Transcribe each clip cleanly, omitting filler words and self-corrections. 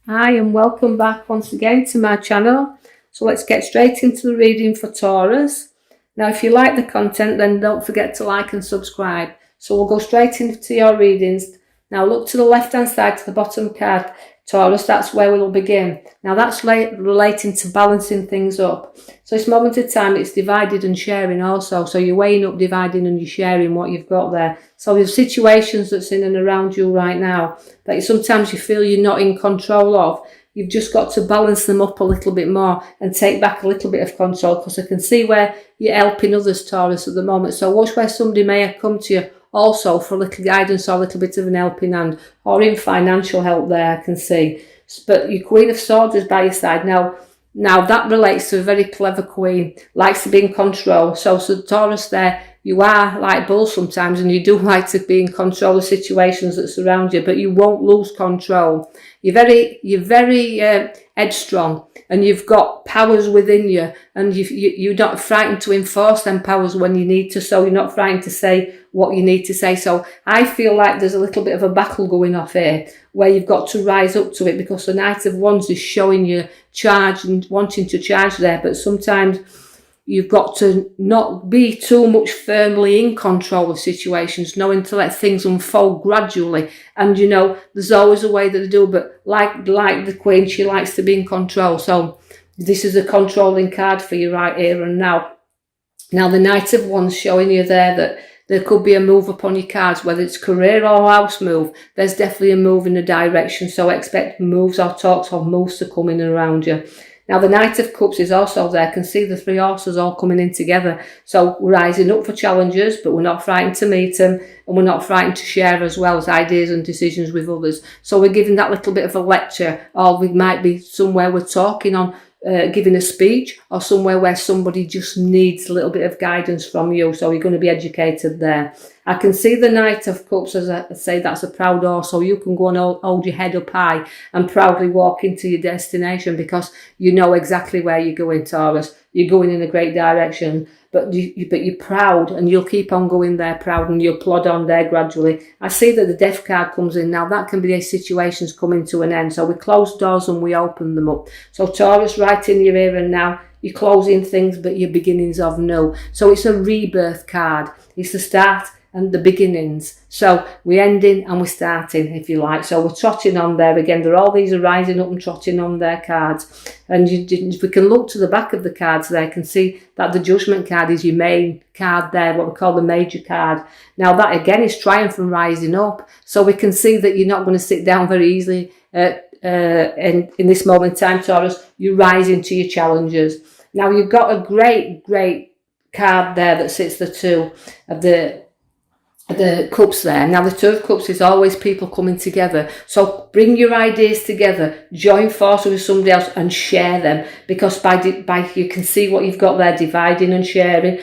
Hi and welcome back once again to my channel. So let's get straight into the reading for Taurus. Now if you like the content, then don't forget to like and subscribe. So we'll go straight into your readings. Now look to the left hand side to the bottom card, Taurus, that's where we'll begin. Now that's relating to balancing things up. So this moment of time, it's divided and sharing also. So you're weighing up, dividing and you're sharing what you've got there. So there's situations that's in and around you right now that sometimes you feel you're not in control of. You've just got to balance them up a little bit more and take back a little bit of control, because I can see where you're helping others, Taurus, at the moment. So watch where somebody may have come to you also for a little guidance or a little bit of an helping hand, or in financial help there, I can see. But your Queen of Swords is by your side. Now that relates to a very clever queen, likes to be in control. So Taurus there, you are like bull sometimes and you do like to be in control of situations that surround you, but you won't lose control. You're very headstrong, and you've got powers within you, and you're not frightened to enforce them powers when you need to, so you're not frightened to say what you need to say. So I feel like there's a little bit of a battle going off here where you've got to rise up to it, because the Knight of Wands is showing you charge and wanting to charge there, but sometimes you've got to not be too much firmly in control of situations, knowing to let things unfold gradually. And you know, there's always a way that they do, but like the Queen, she likes to be in control. So this is a controlling card for you right here and now. Now the Knight of Wands showing you there that there could be a move upon your cards, whether it's career or house move. There's definitely a move in a direction, so expect moves or talks or moves to come in and around you. Now the Knight of Cups is also there. I can see the three horses all coming in together. So we're rising up for challenges, but we're not frightened to meet them, and we're not frightened to share as well as ideas and decisions with others. So we're giving that little bit of a lecture, or we might be somewhere we're talking on, giving a speech, or somewhere where somebody just needs a little bit of guidance from you. So you're going to be educated there. I can see the Knight of Cups, as I say, that's a proud horse, so you can go and hold your head up high and proudly walk into your destination, because you know exactly where you're going, Taurus. You're going in a great direction, but you're proud, and you'll keep on going there proud, and you'll plod on there gradually. I see that the Death card comes in. Now that can be these situations coming to an end. So we close doors and we open them up. So Taurus, right in your ear and now, you're closing things, but your beginnings of new. So it's a rebirth card. It's the start and the beginnings. So we're ending and we're starting, if you like. So we're trotting on there again. All these are rising up and trotting on their cards. And if we can look to the back of the cards there, you can see that the Judgment card is your main card there, what we call the major card. Now that again is triumph and rising up. So we can see that you're not going to sit down very easily in this moment in time, Taurus. You're rising to your challenges. Now you've got a great card there that sits the two of the cups there. Now the Two of Cups is always people coming together. So bring your ideas together, join forces with somebody else and share them, because by you can see what you've got there, dividing and sharing,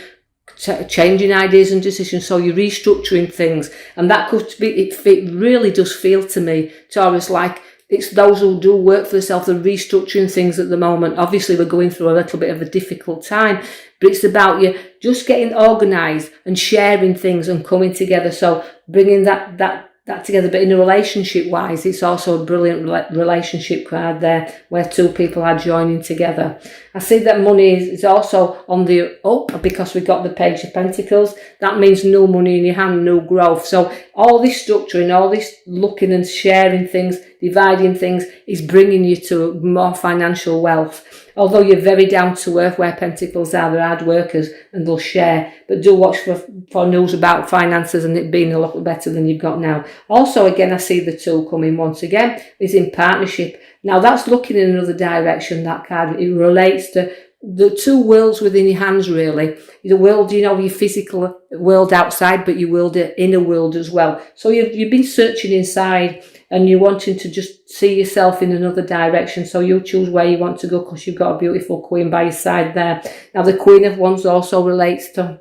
changing ideas and decisions. So you're restructuring things, and that could be it really does feel to me, Taurus, like it's those who do work for themselves, they're restructuring things at the moment. Obviously, we're going through a little bit of a difficult time, but it's about you just getting organised and sharing things and coming together. So bringing that together. But in a relationship-wise, it's also a brilliant relationship card there, where two people are joining together. I see that money is also on the up, because we've got the Page of Pentacles. That means new money in your hand, new growth. So all this structuring, all this looking and sharing things, dividing things, is bringing you to more financial wealth. Although you're very down to earth, where Pentacles are, they're hard workers and they'll share. But do watch for news about finances and it being a lot better than you've got now. Also, again, I see the two coming once again, is in partnership. Now that's looking in another direction, that card. It relates to the two worlds within your hands, really. The world, you know, your physical world outside, but your world, inner world as well. So you've been searching inside, and you're wanting to just see yourself in another direction. So you choose where you want to go, because you've got a beautiful Queen by your side there. Now the Queen of Wands also relates to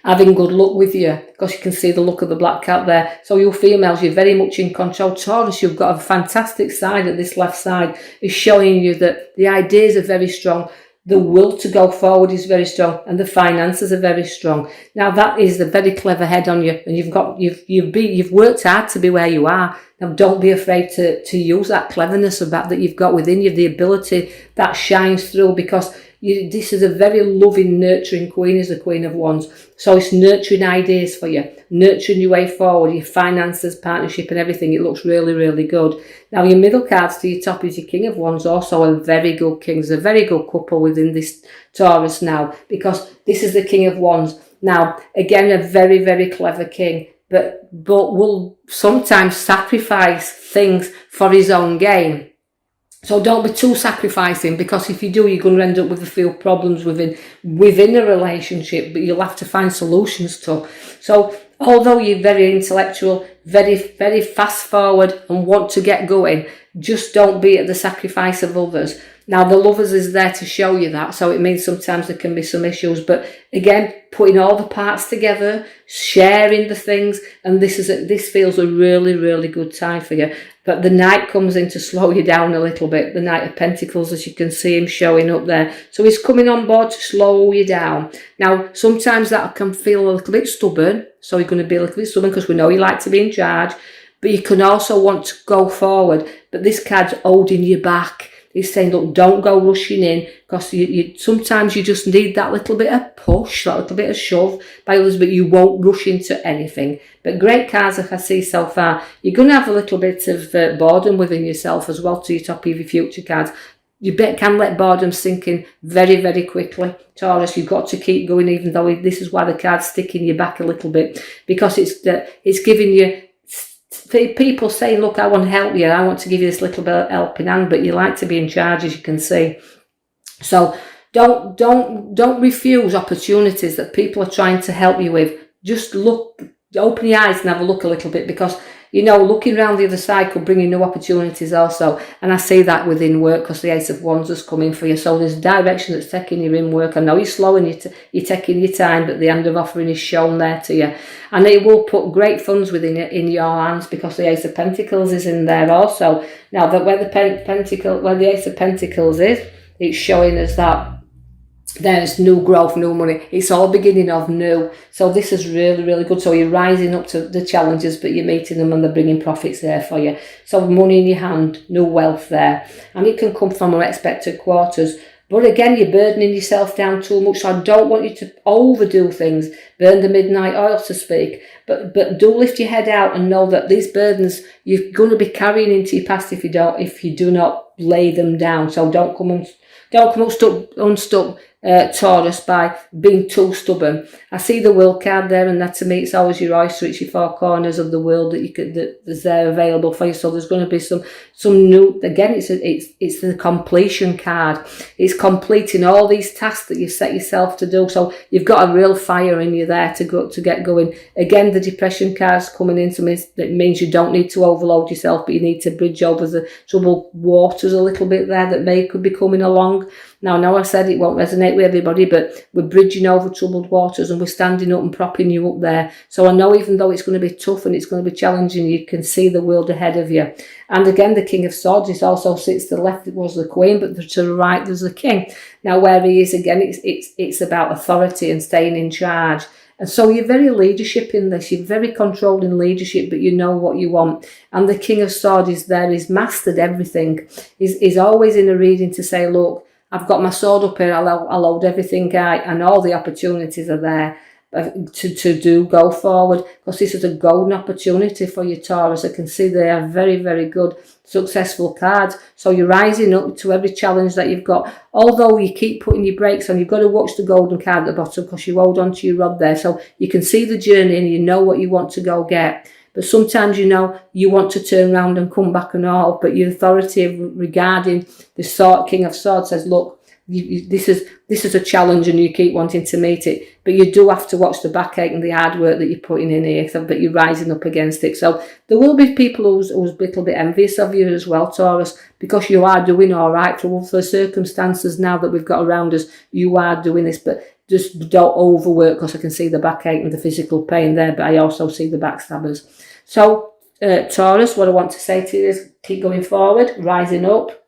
having good luck with you, because you can see the look of the black cat there. So you females, you're very much in control. Taurus, you've got a fantastic side at this left side, is showing you that the ideas are very strong. The will to go forward is very strong, and the finances are very strong. Now that is a very clever head on you, and you've worked hard to be where you are. Now don't be afraid to use that cleverness that you've got within you, the ability that shines through, because this is a very loving, nurturing queen, is the Queen of Wands. So it's nurturing ideas for you, nurturing your way forward, your finances, partnership and everything. It looks really, really good. Now your middle cards to your top is your King of Wands, also a very good king. There's a very good couple within this Taurus now, because this is the King of Wands. Now, again, a very, very clever king, but will sometimes sacrifice things for his own gain. So don't be too sacrificing, because if you do, you're going to end up with a few problems within a relationship, but you'll have to find solutions to. So although you're very intellectual, very, very fast forward and want to get going, just don't be at the sacrifice of others. Now the Lovers is there to show you that, so it means sometimes there can be some issues, but again, putting all the parts together, sharing the things, and this feels a really, really good time for you. But the Knight comes in to slow you down a little bit. The Knight of Pentacles, as you can see him showing up there. So he's coming on board to slow you down. Now, sometimes that can feel a little bit stubborn. So you're going to be a little bit stubborn because we know you like to be in charge. But you can also want to go forward. But this card's holding you back. He's saying, look, don't go rushing in, because sometimes you just need that little bit of push, that little bit of shove by others, but you won't rush into anything. But great cards that I see so far. You're going to have a little bit of boredom within yourself as well to your top of your future cards. You can let boredom sink in very, very quickly. Taurus, you've got to keep going, even though this is why the card's sticking you back a little bit, because it's giving you people saying, look, I want to help you, I want to give you this little bit of helping hand, but you like to be in charge, as you can see. So don't refuse opportunities that people are trying to help you with. Just look, open your eyes and have a look a little bit, because looking around the other side could bring you new opportunities also. And I see that within work, because the Ace of Wands has come in for you. So there's direction that's taking you in work. I know you're slow and you're taking your time, but the hand of offering is shown there to you. And it will put great funds within in your hands, because the Ace of Pentacles is in there also. Now, that where the Ace of Pentacles is, it's showing us that there's new growth, new money. It's all beginning of new. So this is really, really good. So you're rising up to the challenges, but you're meeting them and they're bringing profits there for you. So money in your hand, new wealth there. And it can come from unexpected quarters. But again, you're burdening yourself down too much. So I don't want you to overdo things, burn the midnight oil, so to speak. But do lift your head out and know that these burdens you're going to be carrying into your past if you do not lay them down. So don't come unstuck, Taurus, by being too stubborn. I see the Will card there, and that to me, it's always your oyster. It's your four corners of the world that's there available for you. So there's going to be some new. Again, it's the completion card. It's completing all these tasks that you set yourself to do. So you've got a real fire in you there to get going. Again, the Depression card's coming in, so it means you don't need to overload yourself, but you need to bridge over the troubled waters a little bit there that could be coming along. Now, I know I said it won't resonate with everybody, but we're bridging over troubled waters and we're standing up and propping you up there. So I know, even though it's going to be tough and it's going to be challenging, you can see the world ahead of you. And again, the King of Swords, it also sits to the left, it was the Queen, but to the right there's the King. Now, where he is, again, it's about authority and staying in charge. And so you're very leadership in this. You're very controlling leadership, but you know what you want. And the King of Swords is there. He's mastered everything. He's always in a reading to say, look, I've got my sword up here, I'll hold everything out, and all the opportunities are there to go forward, because this is a golden opportunity for you, Taurus. I can see they are very, very good, successful cards. So you're rising up to every challenge that you've got. Although you keep putting your brakes on, you've got to watch the golden card at the bottom, because you hold on to your rod there. So you can see the journey and you know what you want to go get. But sometimes you want to turn around and come back and all, but your authority regarding the King of Swords says, look, this is a challenge and you keep wanting to meet it, but you do have to watch the backache and the hard work that you're putting in here, but you're rising up against it. So there will be people who's a little bit envious of you as well, Taurus, because you are doing all right for the circumstances now that we've got around us. You are doing this, but just don't overwork, because I can see the backache and the physical pain there, but I also see the backstabbers. So, Taurus, what I want to say to you is keep going forward, rising up.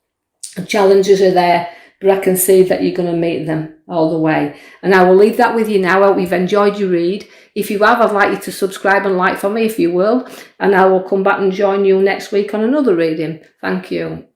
The challenges are there, but I can see that you're going to meet them all the way. And I will leave that with you now. I hope you've enjoyed your read. If you have, I'd like you to subscribe and like for me if you will, and I will come back and join you next week on another reading. Thank you.